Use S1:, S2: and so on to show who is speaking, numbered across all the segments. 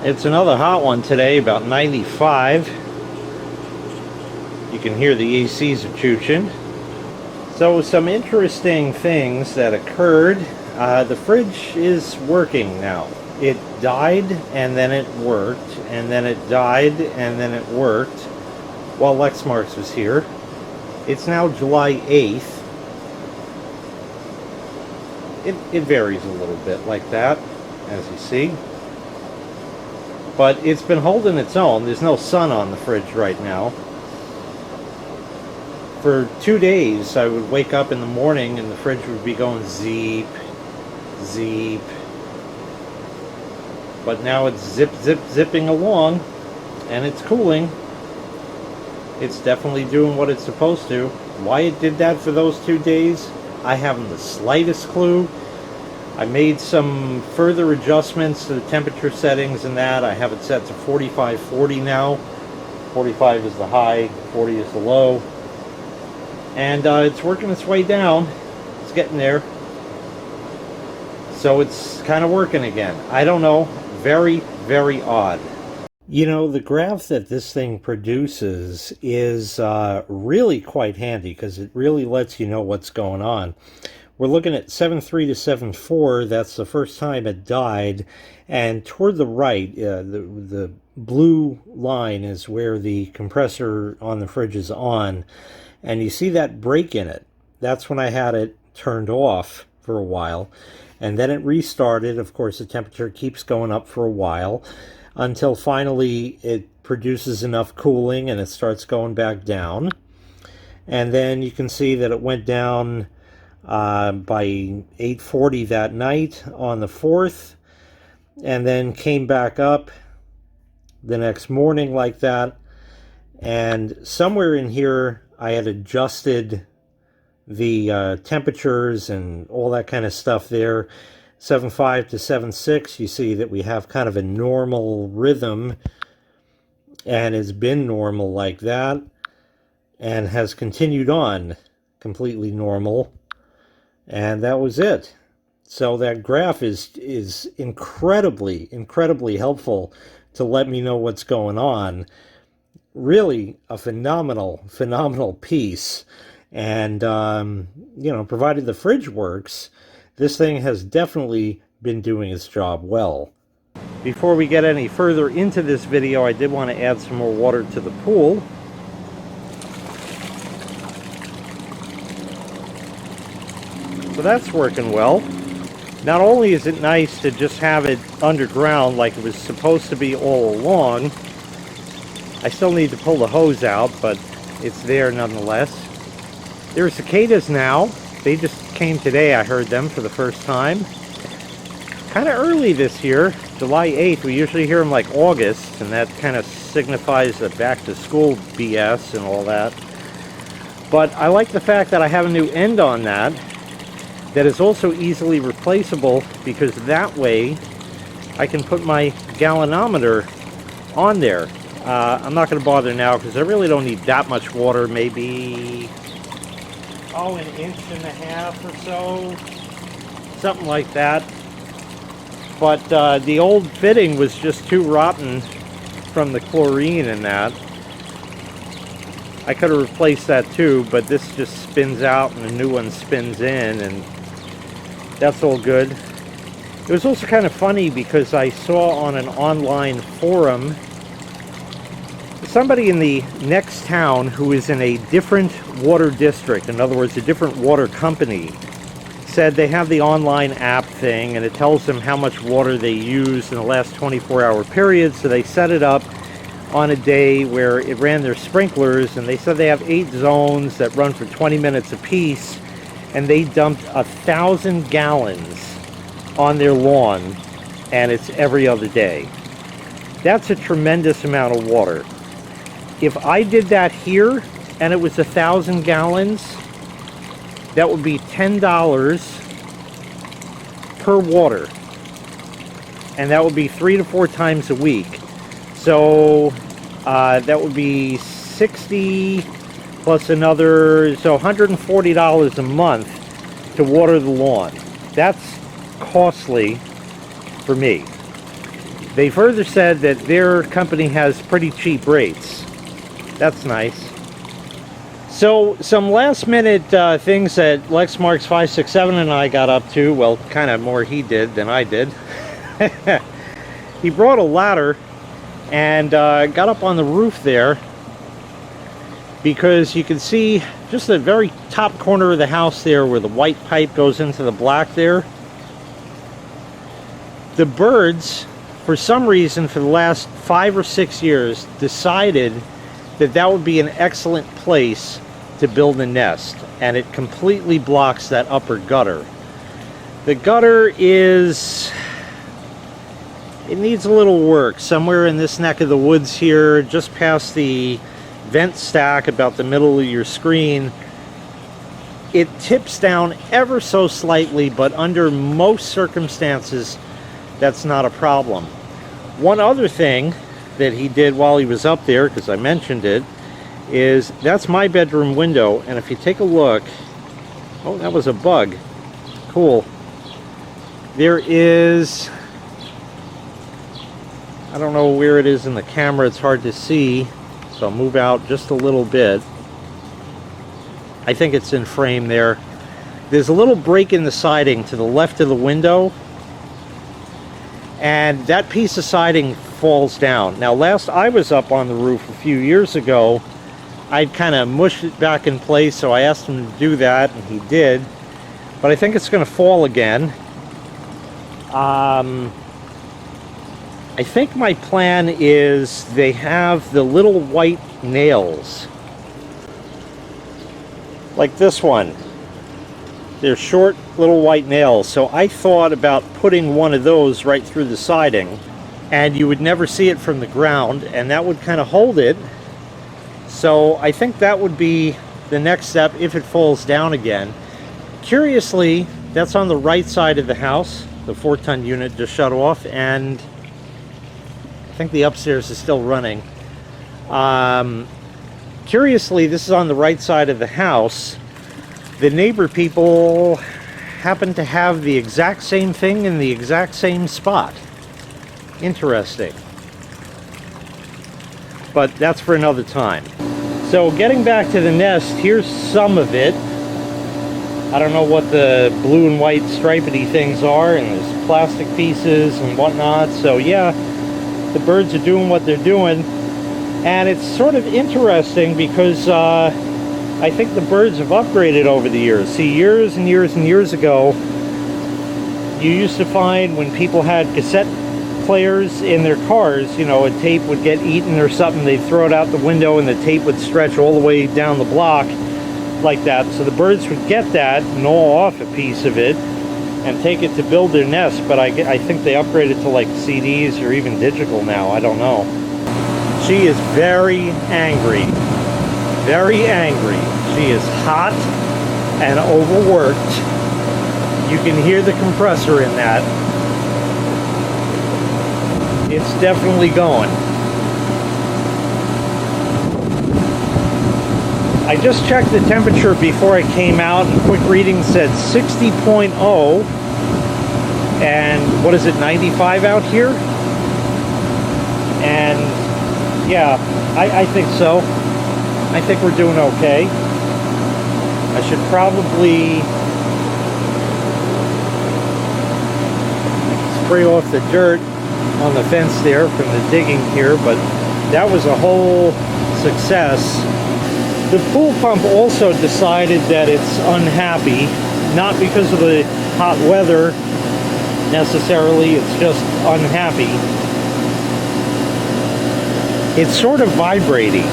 S1: It's another hot one today, about 95. You can hear the ACs are chooching. So some interesting things that occurred. The fridge is working now. It died and then it worked, and then it died and then it worked while Lexmarks was here. It's now July 8th. It varies a little bit like that, as you see. But it's been holding its own. There's no sun on the fridge right now. For 2 days, I would wake up in the morning and the fridge would be going zeep, zeep. But now it's zipping along, and it's cooling. It's definitely doing what it's supposed to. Why it did that for those 2 days, I haven't the slightest clue. I made some further adjustments to the temperature settings and that. I have it set to 45, 40 now. 45 is the high, 40 is the low. And it's working its way down. It's getting there. So it's kind of working again. I don't know. Very, very odd. You know, the graph that this thing produces is really quite handy because it really lets you know what's going on. We're looking at 7.3 to 7.4. That's the first time it died. And toward the right, the blue line is where the compressor on the fridge is on. And you see that break in it. That's when I had it turned off for a while. And then it restarted. Of course, the temperature keeps going up for a while until finally it produces enough cooling and it starts going back down. And then you can see that it went down by 8:40 that night on the 4th, and then came back up the next morning like that. And somewhere in here I had adjusted the temperatures and all that kind of stuff there. 7.5 to 7.6, you see that we have kind of a normal rhythm, and it's been normal like that and has continued on completely normal, and that was it. So that graph is incredibly helpful to let me know what's going on. Really a phenomenal piece. And you know, provided the fridge works, this thing has definitely been doing its job well. Before we get any further into this video, I did want to add some more water to the pool. So that's working well. Not only is it nice to just have it underground like it was supposed to be all along, I still need to pull the hose out, but it's there nonetheless. There are cicadas now. They just came today. I heard them for the first time. Kind of early this year, July 8th. We usually hear them like August, and that kind of signifies the back to school BS and all that. But I like the fact that I have a new end on that is also easily replaceable, because that way I can put my gallonometer on there. I'm not going to bother now because I really don't need that much water. Maybe an inch and a half or so, something like that. But the old fitting was just too rotten from the chlorine in that. I could have replaced that too, but this just spins out and a new one spins in, and that's all good. It was also kind of funny because I saw on an online forum somebody in the next town who is in a different water district, in other words, a different water company, said they have the online app thing and it tells them how much water they used in the last 24-hour period. So they set it up on a day where it ran their sprinklers, and they said they have 8 zones that run for 20 minutes apiece, and they dumped 1,000 gallons on their lawn, and it's every other day. That's a tremendous amount of water. If I did that here and it was 1,000 gallons, that would be $10 per water, and that would be 3 to 4 times a week. So that would be 60 plus another, so $140 a month to water the lawn. That's costly for me. They further said that their company has pretty cheap rates. That's nice. So, some last minute things that Lexmarks 567 and I got up to, well, kind of more he did than I did. He brought a ladder and got up on the roof there, because you can see just the very top corner of the house there where the white pipe goes into the black there. The birds, for some reason, for the last 5 or 6 years, decided that that would be an excellent place to build a nest, and it completely blocks that upper gutter. The gutter is, it needs a little work. Somewhere in this neck of the woods here, just past the vent stack about the middle of your screen, it tips down ever so slightly, but under most circumstances that's not a problem. One other thing that he did while he was up there, because I mentioned it, is that's my bedroom window, and if you take a look, oh, that was a bug. Cool. There is, I don't know where it is in the camera, it's hard to see, so I'll move out just a little bit. I think it's in frame there. There's a little break in the siding to the left of the window, and that piece of siding falls down. Now, last I was up on the roof a few years ago, I'd kind of mushed it back in place, so I asked him to do that, and he did. But I think it's going to fall again. I think my plan is they have the little white nails, like this one. They're short little white nails, so I thought about putting one of those right through the siding, and you would never see it from the ground, and that would kind of hold it. So I think that would be the next step if it falls down again. Curiously, that's on the right side of the house. The 4-ton unit just shut off, and I think the upstairs is still running. Curiously, this is on the right side of the house. The neighbor people happen to have the exact same thing in the exact same spot. Interesting. But that's for another time. So getting back to the nest, here's some of it. I don't know what the blue and white stripedy things are, and there's plastic pieces and whatnot. So yeah, the birds are doing what they're doing. And it's sort of interesting because I think the birds have upgraded over the years. See, years and years and years ago, you used to find when people had cassette players in their cars, you know, a tape would get eaten or something, they'd throw it out the window and the tape would stretch all the way down the block like that. So the birds would get that, gnaw off a piece of it, and take it to build their nest. But I think they upgraded to like CDs or even digital now, I don't know. She is very angry. Very angry. She is hot and overworked. You can hear the compressor in that. It's definitely going. I just checked the temperature before I came out, and quick reading said 60.0, and what is it, 95 out here? And yeah, I think so. I think we're doing okay. I should probably spray off the dirt on the fence there from the digging here, but that was a whole success. The pool pump also decided that it's unhappy, not because of the hot weather necessarily, it's just unhappy. It's sort of vibrating.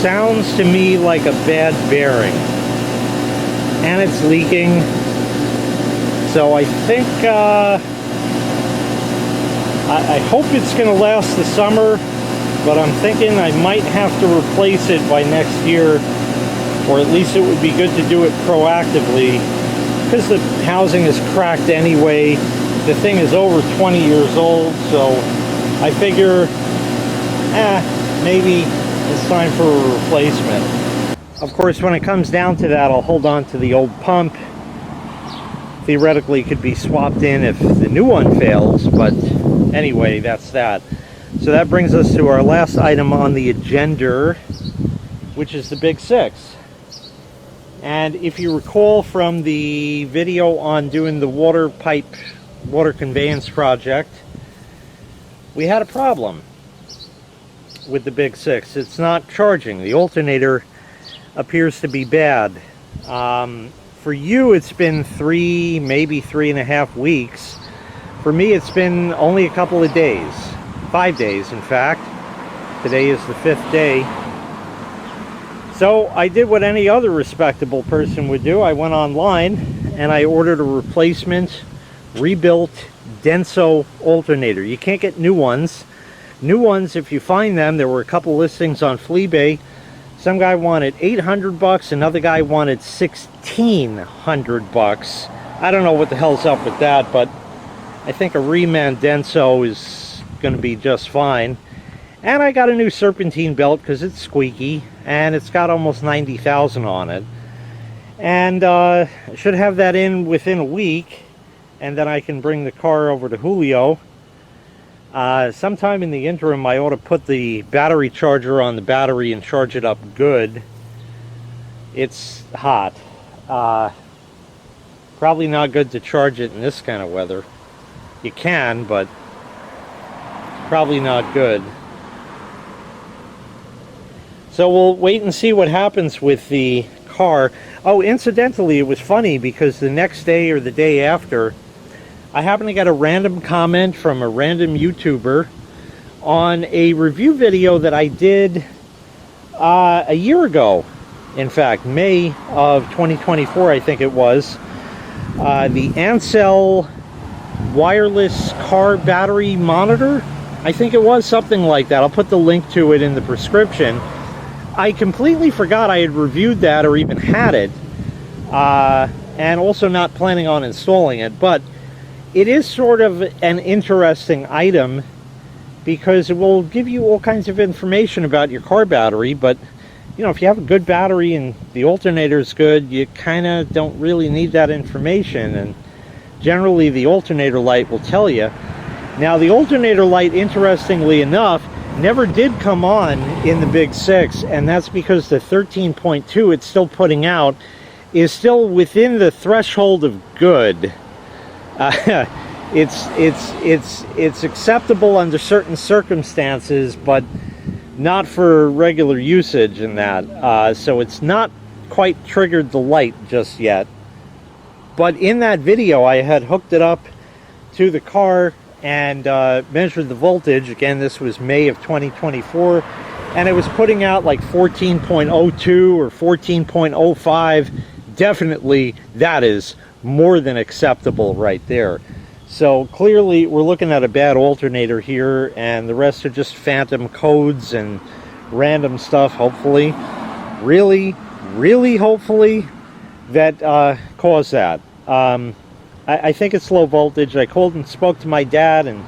S1: Sounds to me like a bad bearing. And it's leaking. So I think, I hope it's going to last the summer, but I'm thinking I might have to replace it by next year, or at least it would be good to do it proactively, because the housing is cracked anyway. The thing is over 20 years old, so I figure, maybe it's time for a replacement. Of course, when it comes down to that, I'll hold on to the old pump theoretically could be swapped in if the new one fails, but anyway, that's that. So that brings us to our last item on the agenda, which is the Big 6. And if you recall from the video on doing the water conveyance project, we had a problem with the Big 6. It's not charging. The alternator appears to be bad. For you, it's been 3, maybe 3.5 weeks. For me, it's been only a couple of days. 5 days, in fact. Today is the 5th day. So I did what any other respectable person would do. I went online and I ordered a replacement, rebuilt Denso alternator. You can't get new ones. New ones, if you find them, there were a couple listings on Fleabay. Some guy wanted $800, another guy wanted $1,600. I don't know what the hell's up with that, but I think a reman Denso is going to be just fine. And I got a new serpentine belt because it's squeaky, and it's got almost 90,000 on it. And I should have that in within a week, and then I can bring the car over to Julio. Sometime in the interim, I ought to put the battery charger on the battery and charge it up good. It's hot. Probably not good to charge it in this kind of weather. You can, but probably not good. So we'll wait and see what happens with the car. Oh, incidentally, it was funny because the next day or the day after, I happened to get a random comment from a random YouTuber on a review video that I did a year ago. In fact, May of 2024, I think it was. The Ansel wireless car battery monitor. I think it was something like that. I'll put the link to it in the prescription. I completely forgot I had reviewed that or even had it. And also not planning on installing it. But it is sort of an interesting item because it will give you all kinds of information about your car battery. But, you know, if you have a good battery and the alternator is good, you kind of don't really need that information. And generally, the alternator light will tell you. Now, the alternator light, interestingly enough, never did come on in the Big 6, and that's because the 13.2 it's still putting out is still within the threshold of good. It's acceptable under certain circumstances, but not for regular usage and that. So it's not quite triggered the light just yet. But in that video, I had hooked it up to the car and measured the voltage. Again, this was May of 2024, and it was putting out like 14.02 or 14.05. Definitely, that is more than acceptable right there. So clearly, we're looking at a bad alternator here, and the rest are just phantom codes and random stuff, hopefully. Really, really hopefully, that caused that. I think it's low voltage. I called and spoke to my dad and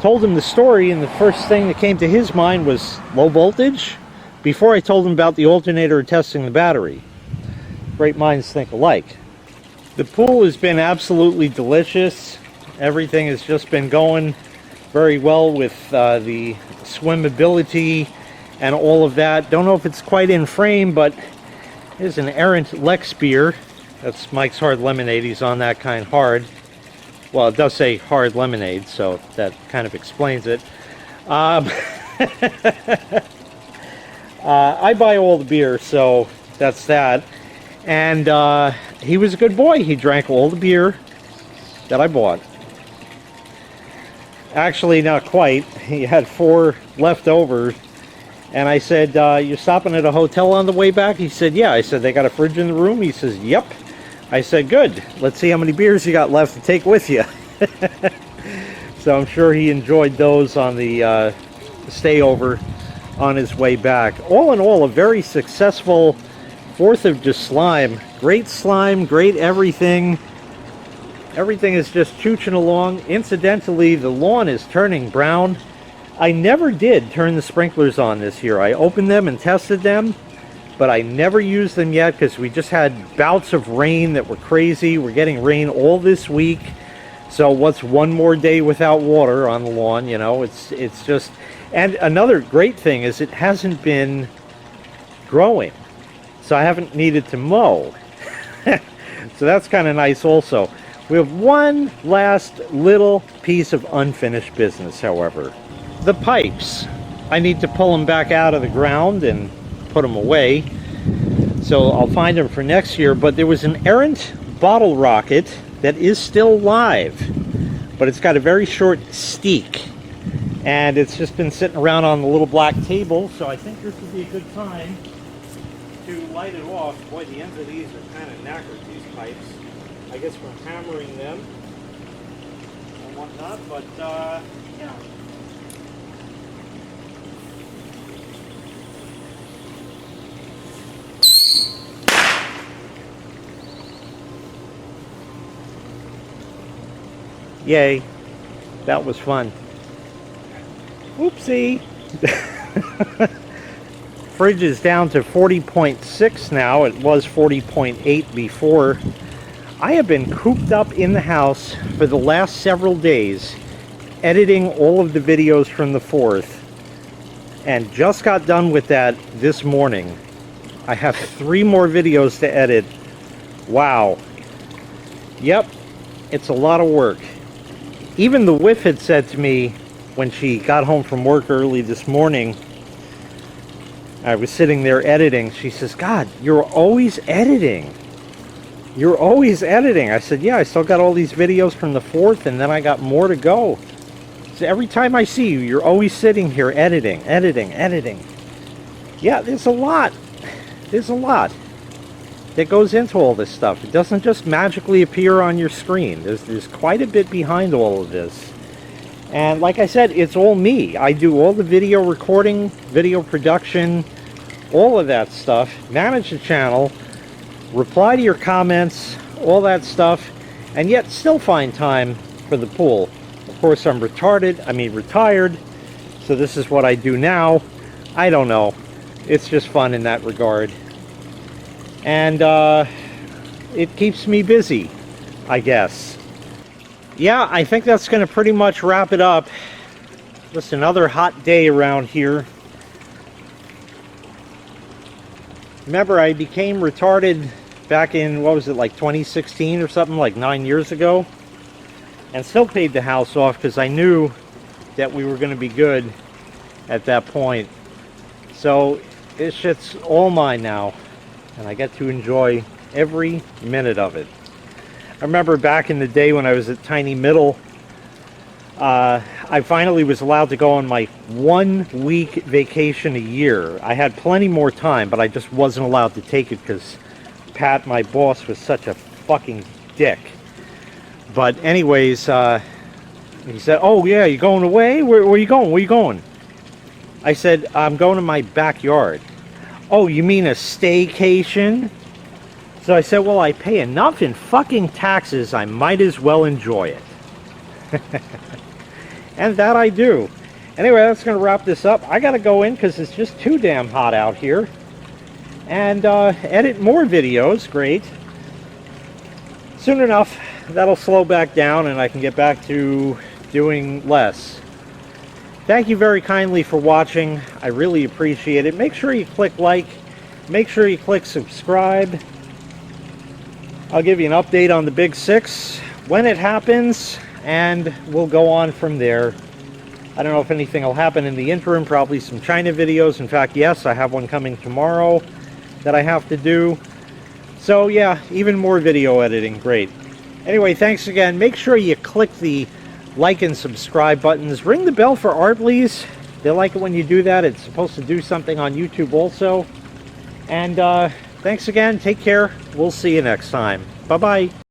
S1: told him the story, and the first thing that came to his mind was low voltage before I told him about the alternator and testing the battery. Great minds think alike. The pool has been absolutely delicious. Everything has just been going very well with the swimmability and all of that. Don't know if it's quite in frame, but there's an errant Lex beer. That's Mike's Hard Lemonade. He's on that kind hard. Well, it does say hard lemonade, so that kind of explains it. I buy all the beer, so that's that. And he was a good boy. He drank all the beer that I bought. Actually, not quite. He had 4 left over. And I said, you're stopping at a hotel on the way back? He said, yeah. I said, they got a fridge in the room? He says, yep. I said, good. Let's see how many beers you got left to take with you. So I'm sure he enjoyed those on the stay over on his way back. All in all, a very successful 4th of July. Slime, great everything. Everything is just chooching along. Incidentally, the lawn is turning brown. I never did turn the sprinklers on this year. I opened them and tested them. but I never used them yet because we just had bouts of rain that were crazy. We're getting rain all this week. So what's one more day without water on the lawn? You know, it's just... And another great thing is it hasn't been growing. So I haven't needed to mow. So that's kind of nice also. We have one last little piece of unfinished business, however. The pipes. I need to pull them back out of the ground and put them away. So I'll find them for next year. But there was an errant bottle rocket that is still live. But it's got a very short steek. And it's just been sitting around on the little black table. So I think this would be a good time to light it off. Boy, the ends of these are kind of knackered, these pipes. I guess from hammering them and whatnot, but yeah. Yay, that was fun. Oopsie. Fridge is down to 40.6 now. It was 40.8 before. I have been cooped up in the house for the last several days editing all of the videos from the 4th, and just got done with that this morning. I have 3 more videos to edit. Wow. Yep, it's a lot of work. Even the wife had said to me when she got home from work early this morning, I was sitting there editing, she says, "God, you're always editing. You're always editing." I said, "Yeah, I still got all these videos from the 4th, and then I got more to go." So every time I see you, you're always sitting here editing, editing, editing. Yeah, there's a lot. There's a lot that goes into all this stuff. It doesn't just magically appear on your screen. There's quite a bit behind all of this. And like I said, it's all me. I do all the video recording, video production, all of that stuff, manage the channel, reply to your comments, all that stuff, and yet still find time for the pool. Of course, I'm retired, so this is what I do now. I don't know. It's just fun in that regard. And it keeps me busy, I guess. Yeah, I think that's going to pretty much wrap it up. Just another hot day around here. Remember, I became retarded back in, what was it, like 2016 or something, like 9 years ago. And still paid the house off because I knew that we were going to be good at that point. So this shit's all mine now. And I get to enjoy every minute of it. I remember back in the day when I was at Tiny Middle, I finally was allowed to go on my 1-week vacation a year. I had plenty more time, but I just wasn't allowed to take it because Pat, my boss, was such a fucking dick. But anyways, he said, "Oh yeah, you going away? Where are you going? Where are you going?" I said, "I'm going to my backyard." "Oh, you mean a staycation?" So I said, "Well, I pay enough in fucking taxes, I might as well enjoy it." And that I do. Anyway, that's going to wrap this up. I got to go in because it's just too damn hot out here. And edit more videos. Great. Soon enough, that'll slow back down and I can get back to doing less. Thank you very kindly for watching. I really appreciate it. Make sure you click like. Make sure you click subscribe. I'll give you an update on the Big 6 when it happens, and we'll go on from there. I don't know if anything will happen in the interim, probably some China videos. In fact, yes, I have one coming tomorrow that I have to do. So yeah, even more video editing, great. Anyway, thanks again. Make sure you click the like and subscribe buttons. Ring the bell for Artleys. They like it when you do that. It's supposed to do something on YouTube also. And thanks again. Take care. We'll see you next time. Bye-bye.